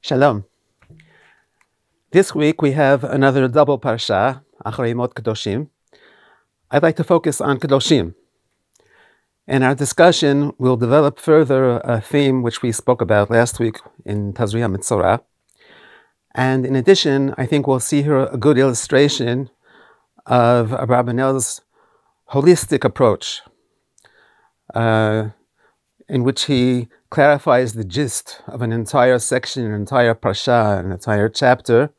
Shalom. This week we have another double Parasha, Acharei Mot-Kedoshim. I'd like to focus on Kedoshim. In our discussion, we'll develop further a theme which we spoke about last week in Tazria Mitzorah. And in addition, I think we'll see here a good illustration of Abarbanel's holistic approach, in which he clarifies the gist of an entire section, an entire Parasha, an entire chapter,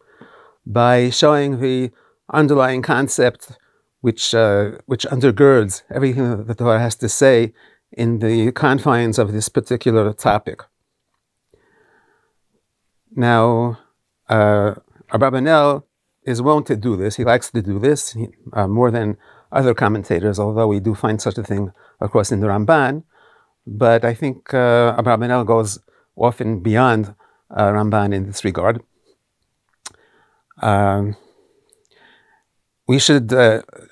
by showing the underlying concept which undergirds everything that the Torah has to say in the confines of this particular topic. Now, Abarbanel is wont to do this. He likes to do this more than other commentators, although we do find such a thing, of course, in the Ramban. But I think Abarbanel goes often beyond Ramban in this regard. We should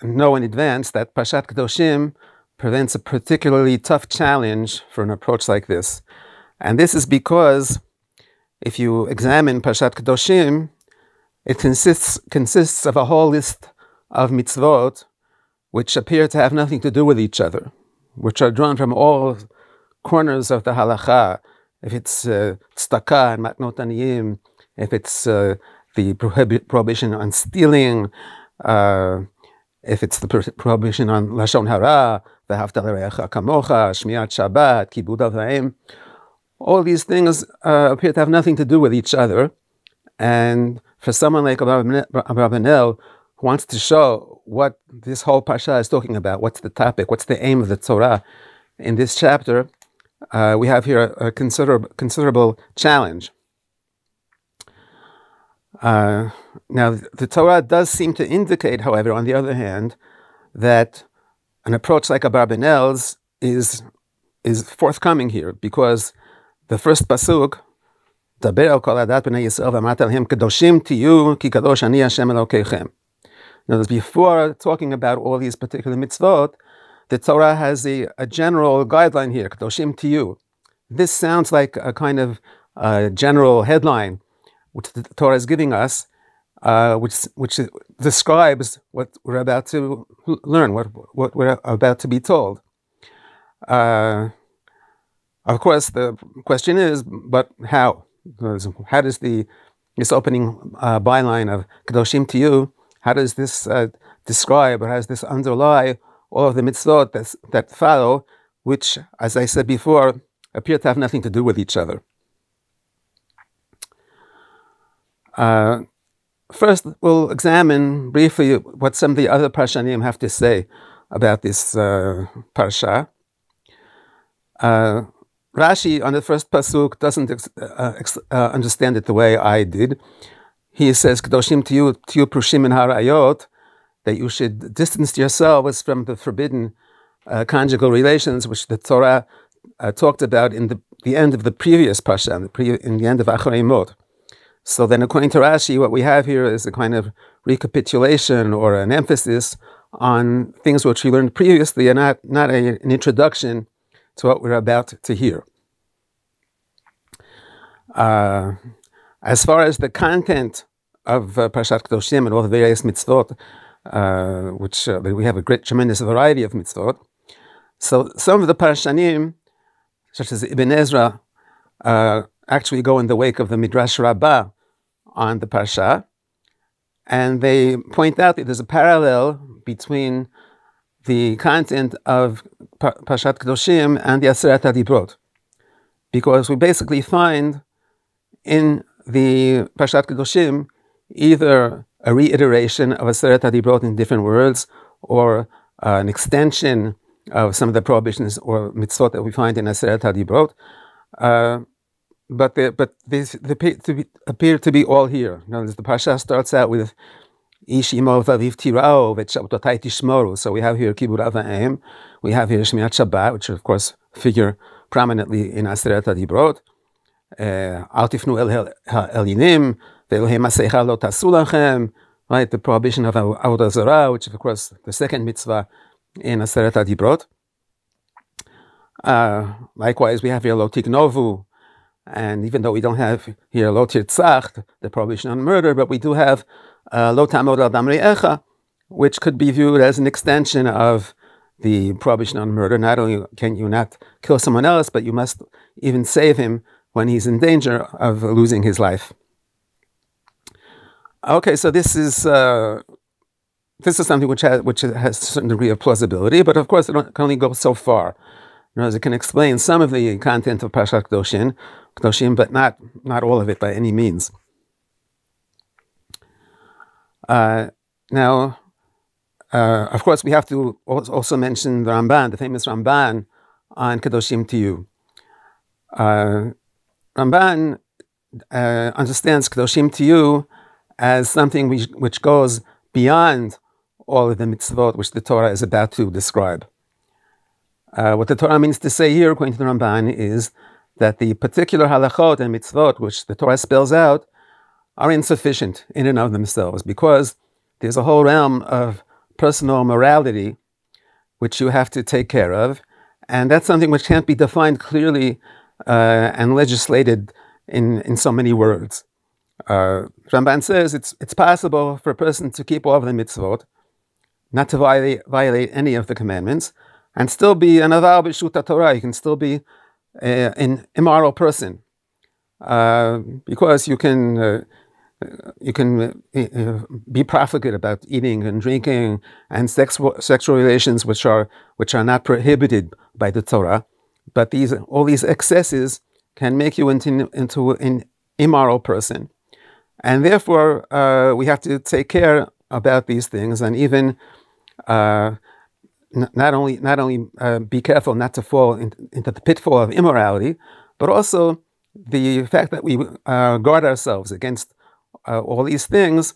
know in advance that Parashat Kedoshim presents a particularly tough challenge for an approach like this. And this is because if you examine Parashat Kedoshim, it consists of a whole list of mitzvot which appear to have nothing to do with each other, which are drawn from all corners of the halacha. If it's tzedakah and matnot aniyim, if it's the prohibition on stealing, if it's the prohibition on lashon hara, v'ahavta l'reacha kamocha, shmirat Shabbat, kibud avayim, all these things appear to have nothing to do with each other. And for someone like Abarbanel, who wants to show what this whole Parasha is talking about, what's the topic, what's the aim of the Torah in this chapter, we have here a considerable challenge. Now, the Torah does seem to indicate, however, on the other hand, that an approach like Abarbanel's is forthcoming here, because the first pasuk, Daber al kol adat b'nei Yisrael v'amart alhem kedoshim tiyu ki kadosh ani Hashem Elokeichem. Now, before talking about all these particular mitzvot, the Torah has a general guideline here, Kedoshim tiyu. This sounds like a kind of general headline which the Torah is giving us, which describes what we're about to learn, what we're about to be told. Of course, the question is, but how? How does this opening byline of Kedoshim tiyu, how does this describe, or how does this underlie all of the mitzvot that follow, which, as I said before, appear to have nothing to do with each other? First, we'll examine briefly what some of the other Parashanim have to say about this Parasha. Rashi, on the first pasuk, doesn't understand it the way I did. He says, Kedoshim tiyu prushim min harayot, that you should distance yourselves from the forbidden conjugal relations, which the Torah talked about in the end of the previous Parasha, in the end of Acharei Mot. So then, according to Rashi, what we have here is a kind of recapitulation or an emphasis on things which we learned previously, and not an introduction to what we're about to hear. As far as the content of Parashat Kedoshim and all the various mitzvot, which we have a tremendous variety of mitzvot. So some of the Parashanim, such as Ibn Ezra, actually go in the wake of the Midrash Rabbah on the Parasha, and they point out that there's a parallel between the content of Parashat Kedoshim and the Aseret HaDibrot, because we basically find in the Parashat Kedoshim either a reiteration of Aseret HaDibrot in different words, or an extension of some of the prohibitions or mitzvot that we find in Aseret HaDibrot. But they appear to be all here. Now, the Parasha starts out with Ish imo v'aviv tirao v'shabtotai tishmoru. So we have here kibud avayim, we have here shmirat Shabbat, which of course figure prominently in Aseret HaDibrot. Al tifnu el elinim ve'elohim aseicha lo tasu lachem. Right, the prohibition of avodah zarah, which is of course the second mitzvah in Aseret HaDibrot. Likewise, we have here lo tiknovu, And even though we don't have here lo tirtzach, the prohibition on murder, but we do have lo tamod al dam re'echa, which could be viewed as an extension of the prohibition on murder. Not only can you not kill someone else, but you must even save him when he's in danger of losing his life. Okay, so this is something which has a certain degree of plausibility, but of course it can only go so far. In other words, it can explain some of the content of Parashat Kedoshim, but not all of it by any means. Now, of course, we have to also mention the Ramban, the famous Ramban on Kedoshim to you. Ramban understands Kedoshim to you as something which goes beyond all of the mitzvot which the Torah is about to describe. What the Torah means to say here, according to the Ramban, is that the particular halachot and mitzvot which the Torah spells out are insufficient in and of themselves, because there's a whole realm of personal morality which you have to take care of, and that's something which can't be defined clearly and legislated in so many words. Ramban says it's possible for a person to keep all of the mitzvot, not to violate any of the commandments, and still be an aval b'shut Torah. You can still be an immoral person, because you can be profligate about eating and drinking and sexual relations which are not prohibited by the Torah, but all these excesses can make you into an immoral person, and therefore we have to take care about these things, and even not only be careful not to fall into the pitfall of immorality, but also the fact that we guard ourselves against all these things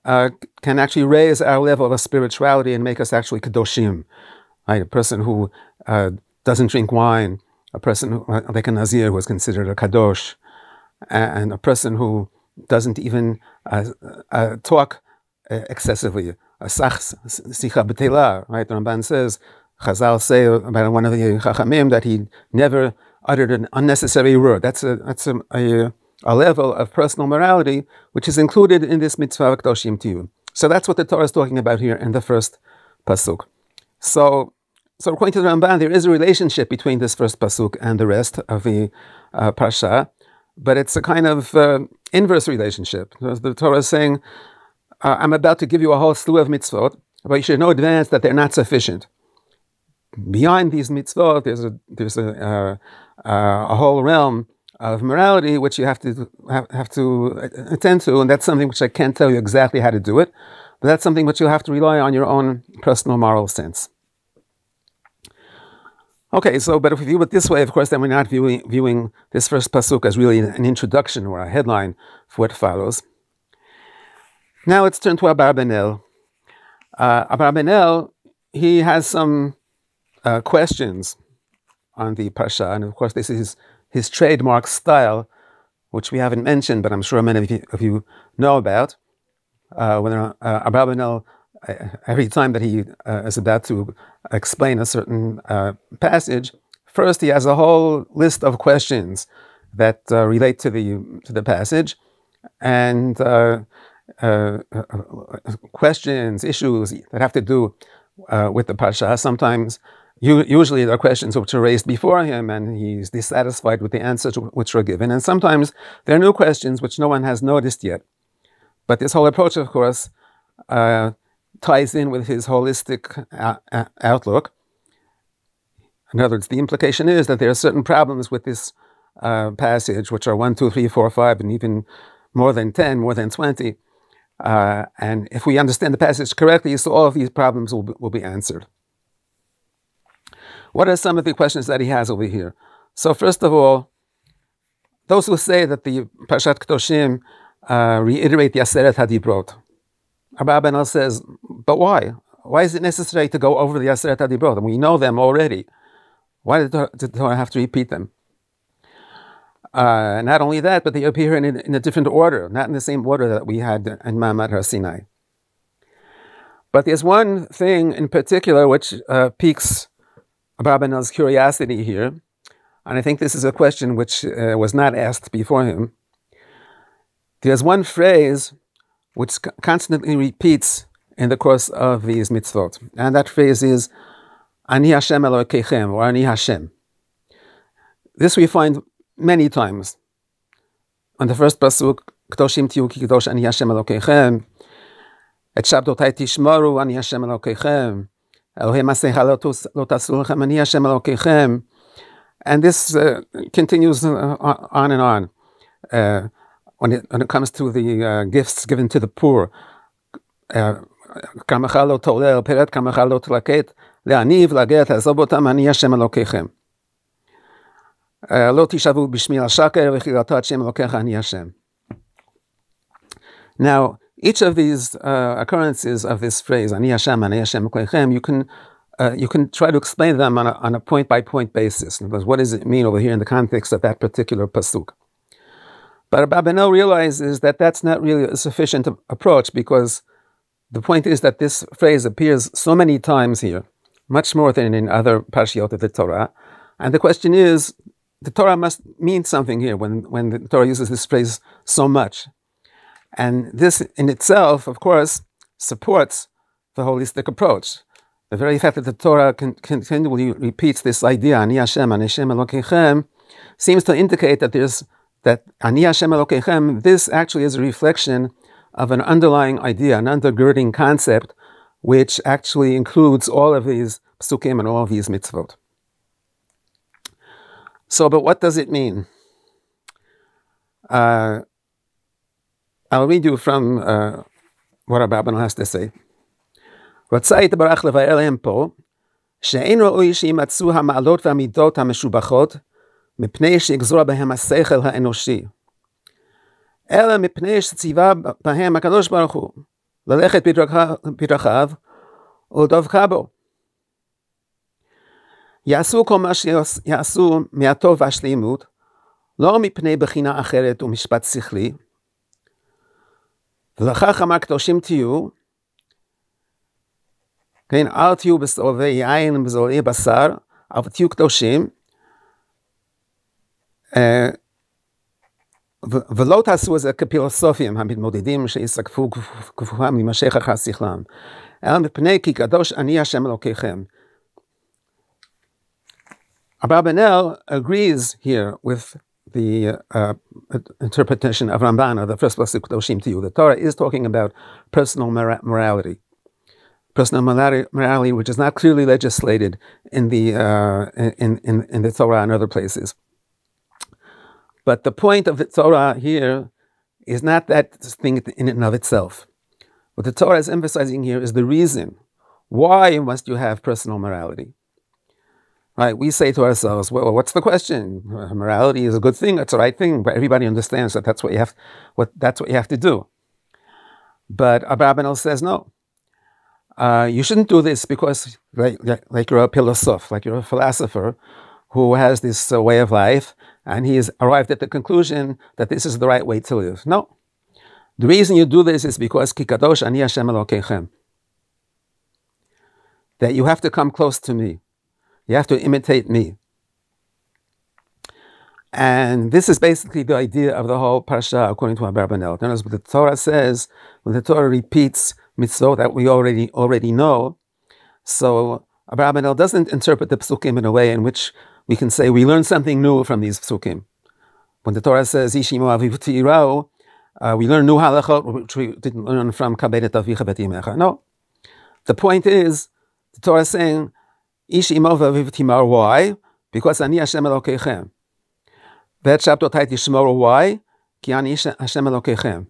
can actually raise our level of spirituality and make us actually Kedoshim. Right? A person who doesn't drink wine, a person like a Nazir who is considered a Kadosh, and a person who doesn't even talk excessively. Sicha b'teila, right? The Ramban says, Chazal say about one of the Chachamim that he never uttered an unnecessary word. That's a level of personal morality which is included in this mitzvah Kedoshim to you. So that's what the Torah is talking about here in the first pasuk. So according to the Ramban, there is a relationship between this first pasuk and the rest of the Parasha, but it's a kind of inverse relationship. The Torah is saying, I'm about to give you a whole slew of mitzvot, but you should know in advance that they're not sufficient. Beyond these mitzvot, there's a whole realm of morality which you have to attend to, and that's something which I can't tell you exactly how to do it, but that's something which you'll have to rely on your own personal moral sense. Okay, but if we view it this way, of course, then we're not viewing this first pasuk as really an introduction or a headline for what follows. Now let's turn to Abarbanel. Abarbanel, he has some questions on the Parasha, and of course this is his trademark style, which we haven't mentioned, but I'm sure many of you know about. When Abarbanel, every time that he is about to explain a certain passage, first he has a whole list of questions that relate to the passage, and questions, issues that have to do with the Parasha. Sometimes, usually there are questions which are raised before him and he's dissatisfied with the answers which are given. And sometimes there are new questions which no one has noticed yet. But this whole approach, of course, ties in with his holistic outlook. In other words, the implication is that there are certain problems with this passage, which are 1, 2, 3, 4, 5, and even more than 10, more than 20. And if we understand the passage correctly, so all of these problems will be answered. What are some of the questions that he has over here? So first of all, those who say that the Parashat Kedoshim reiterate the Aseret HaDibrot. Abarbanel says, but why? Why is it necessary to go over the Aseret HaDibrot? And we know them already. Why did the Torah have to repeat them? Not only that, but they appear in a different order, not in the same order that we had in Ma'amad Har Sinai. But there's one thing in particular which piques Abarbanel's curiosity here, and I think this is a question which was not asked before him. There's one phrase which constantly repeats in the course of these mitzvot, and that phrase is Ani Hashem Elokeichem, or Ani Hashem. This we find many times. On the first pasuk, Kedoshim tiyu ki kedosh Ani Hashem Elokeichem, Et Shabdotai tishmoru Ani Hashem Elokeichem, Elohei Masecha lo tasu lechem Ani Hashem Elokeichem. And this continues on and on. When it comes to the gifts given to the poor, Karmecha lo tolel, Peret Karmecha lo tlaket, Le'aniv, Laget, Azov otam Ani Hashem Elokeichem. Lo tishavu b'shmi al-shaker, V'chilata Hashem Elokecha Ani Hashem. Now, each of these occurrences of this phrase, Ani Hashem Elokeichem, you can try to explain them on a point-by-point basis. In other words, what does it mean over here in the context of that particular pasuk? But Abarbanel realizes that that's not really a sufficient approach, because the point is that this phrase appears so many times here, much more than in other parashiot of the Torah. And the question is, the Torah must mean something here when the Torah uses this phrase so much. And this in itself, of course, supports the holistic approach. The very fact that the Torah continually repeats this idea, Ani Hashem, Ani Hashem Elokeichem, seems to indicate that Ani Hashem Elokeichem, this actually is a reflection of an underlying idea, an undergirding concept, which actually includes all of these psukim and all of these mitzvot. So, but what does it mean? I'll read you from what Abarbanel has to say. רצה יתברך לבאר להם פה, שאין ראוי שימצאו המעלות והמידות המשובחות, מפני שיגזור בהם השכל האנושי, אלא מפני שציווה בהם הקדוש ברוך הוא, ללכת בדרכיו ולדבקה בו. יעשו כל מה שיעשו מהטוב והשלימות, לא מפני בחינה אחרת ומשפט שכלי, ולכך אמר קדושים תהיו, כן, אל תהיו בשעורי יין ובזורעי בשר, אבל תהיו קדושים, ולא תעשו את זה כפילוסופים המתמודדים שיסקפו גופם להימשך אחר שכלם, אלא מפני כי קדוש אני השם אלוקיכם. Abarbanel agrees here with the interpretation of Ramban of the first pasuk Kedoshim to you. The Torah is talking about personal morality. Personal morality, which is not clearly legislated in the Torah and other places. But the point of the Torah here is not that thing in and of itself. What the Torah is emphasizing here is the reason. Why must you have personal morality? Right? We say to ourselves, well, what's the question? Morality is a good thing, it's the right thing, but everybody understands that that's what you have to do. But Abarbanel says no. You shouldn't do this because like you're a philosopher, like you're a philosopher who has this way of life, and he has arrived at the conclusion that this is the right way to live. No. The reason you do this is because Ki Kadosh Ani Hashem Elokeichem. That you have to come close to me. You have to imitate me. And this is basically the idea of the whole Parasha according to Abarbanel. Notice what the Torah says, when the Torah repeats mitzvot that we already know, so Abarbanel doesn't interpret the psukim in a way in which we can say we learn something new from these psukim. When the Torah says Ishimo aviv tirao, we learn new halachot which we didn't learn from kabedet avicha bet yimecha. No. The point is, the Torah is saying Ishimo aviv timar. Why? Because Ani Hashem Elokeichem. That Shabdotai tishmoru. Why? Ki Ani Hashem Elokeichem.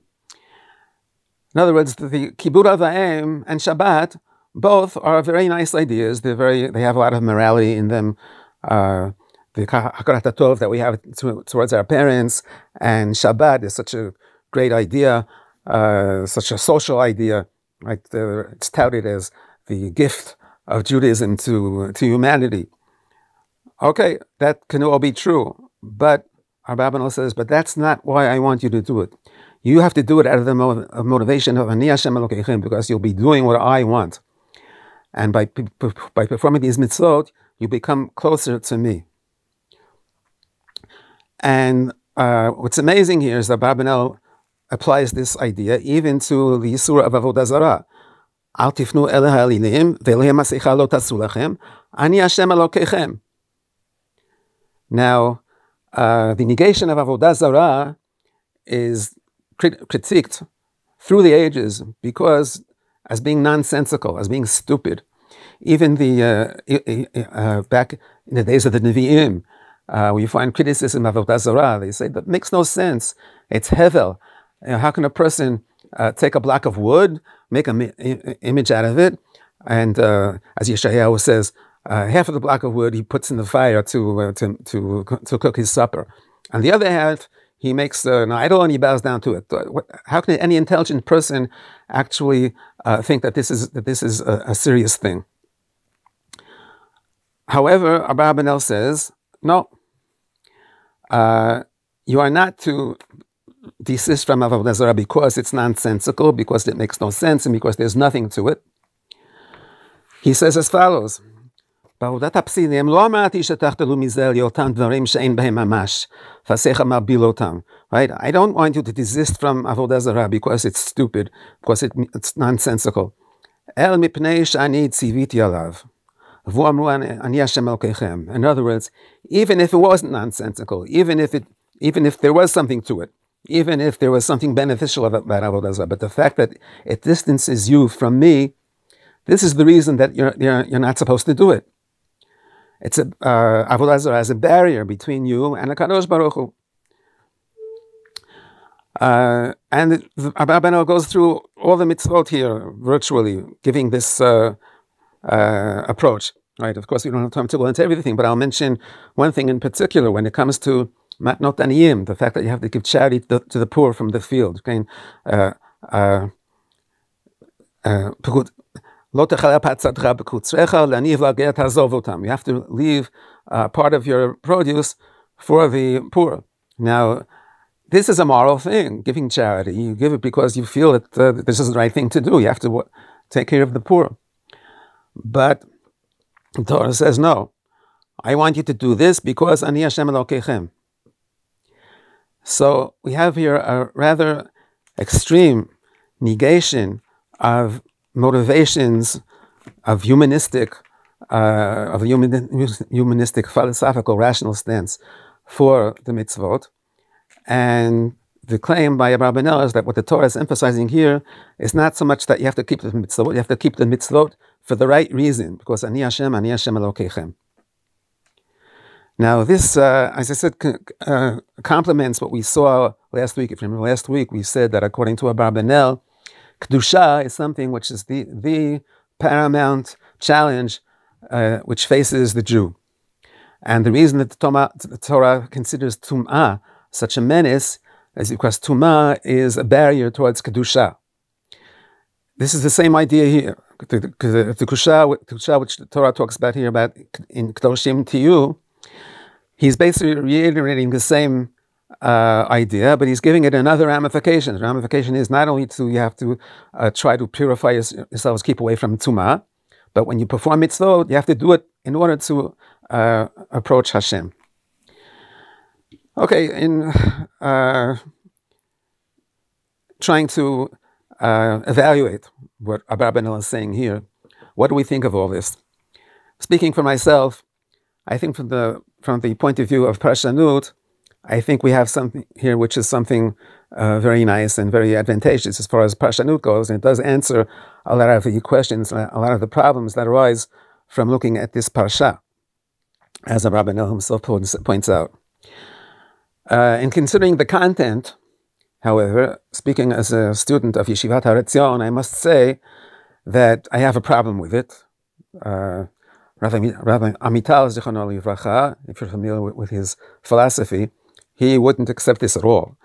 In other words, the Kibud Avayim and Shabbat both are very nice ideas. They have a lot of morality in them. The Hakarat HaTov that we have towards our parents, and Shabbat is such a great idea, such a social idea. Right? It's touted as the gift of Judaism to humanity. Okay, that can all be true, but Abarbanel says, but that's not why I want you to do it. You have to do it out of the motivation of Ani Hashem Elokeichem, because you'll be doing what I want. And by performing these mitzvot, you become closer to me. And what's amazing here is that Abarbanel applies this idea even to the Yisur of Avodah Zarah. Al tifnu el ha'elilim ve'elohem ha'seicha lo tasu lachem, ani Hashem Elokechem. Now, the negation of Avodah Zarah is critiqued through the ages because as being nonsensical, as being stupid. Even back in the days of the Nevi'im, we find criticism of Avodah Zarah. They say that makes no sense. It's hevel. How can a person take a block of wood, make an image out of it, and as Yeshayahu says, half of the block of wood he puts in the fire to cook his supper. On the other half, he makes an idol and he bows down to it. How can any intelligent person actually think that this is a serious thing? However, Abarbanel says, no, you are not to desist from Avodah Zarah because it's nonsensical, because it makes no sense, and because there's nothing to it. He says as follows, right? I don't want you to desist from Avodah Zarah because it's stupid, because it's nonsensical. In other words, even if it wasn't nonsensical, even if there was something to it, even if there was something beneficial about Avodah Zarah, but the fact that it distances you from me, this is the reason that you're not supposed to do it. It's Avodah Zarah is a barrier between you and HaKadosh Baruch Hu. And Abarbanel goes through all the mitzvot here, virtually, giving this approach. Right? Of course, we don't have time to go into everything, but I'll mention one thing in particular when it comes to matnot aniyim, the fact that you have to give charity to the poor from the field. Okay? You have to leave part of your produce for the poor. Now, this is a moral thing, giving charity. You give it because you feel that this is the right thing to do. You have to take care of the poor. But the Torah says, no, I want you to do this because Ani Hashem Elokechem. So we have here a rather extreme negation of motivations of humanistic philosophical rational stance for the mitzvot. And the claim by Abarbanel is that what the Torah is emphasizing here is not so much that you have to keep the mitzvot, you have to keep the mitzvot for the right reason, because Ani Hashem Elokechem. Now this, as I said, complements what we saw last week. If you remember last week, we said that according to Abarbanel, Kedusha is something which is the paramount challenge which faces the Jew. And the reason that the Torah considers Tum'ah such a menace is because Tum'ah is a barrier towards Kedusha. This is the same idea here. The Kedusha which the Torah talks about here, about in Kedoshim to you, he's basically reiterating the same idea, but he's giving it another ramification. The ramification is not only you have to try to purify yourselves, keep away from Tum'ah, but when you perform mitzvot, you have to do it in order to approach Hashem. Okay, in trying to evaluate what Abarbanel is saying here, what do we think of all this? Speaking for myself, I think from the point of view of Parshanut, I think we have something here which is something very nice and very advantageous as far as Parshanut goes, and it does answer a lot of the questions, a lot of the problems that arise from looking at this Parasha, as Abarbanel himself points out. In considering the content, however, speaking as a student of Yeshivat Acharei, I must say that I have a problem with it. Rabbi Amital, Zichrono Livracha, if you're familiar with his philosophy, he wouldn't accept this at all.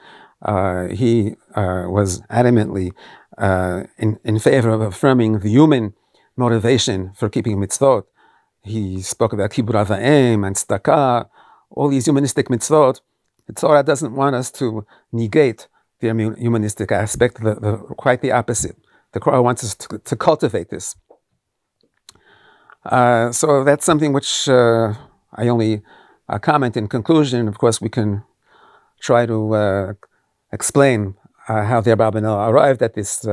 He was adamantly in favor of affirming the human motivation for keeping mitzvot. He spoke about kibur avayim and tzedakah, all these humanistic mitzvot. The Torah doesn't want us to negate the humanistic aspect, quite the opposite. The Torah wants us to cultivate this. So that's something which I only comment in conclusion. Of course, we can try to explain how the Abarbanel arrived at this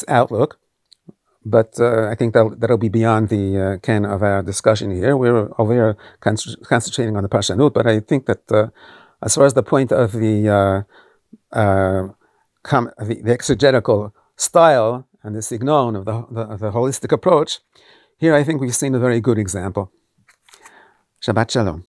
outlook. But I think that'll be beyond the ken of our discussion here. We're over here concentrating on the Parshanut, but I think that as far as the point of the exegetical style and the signon of the holistic approach, here I think we've seen a very good example. Shabbat Shalom.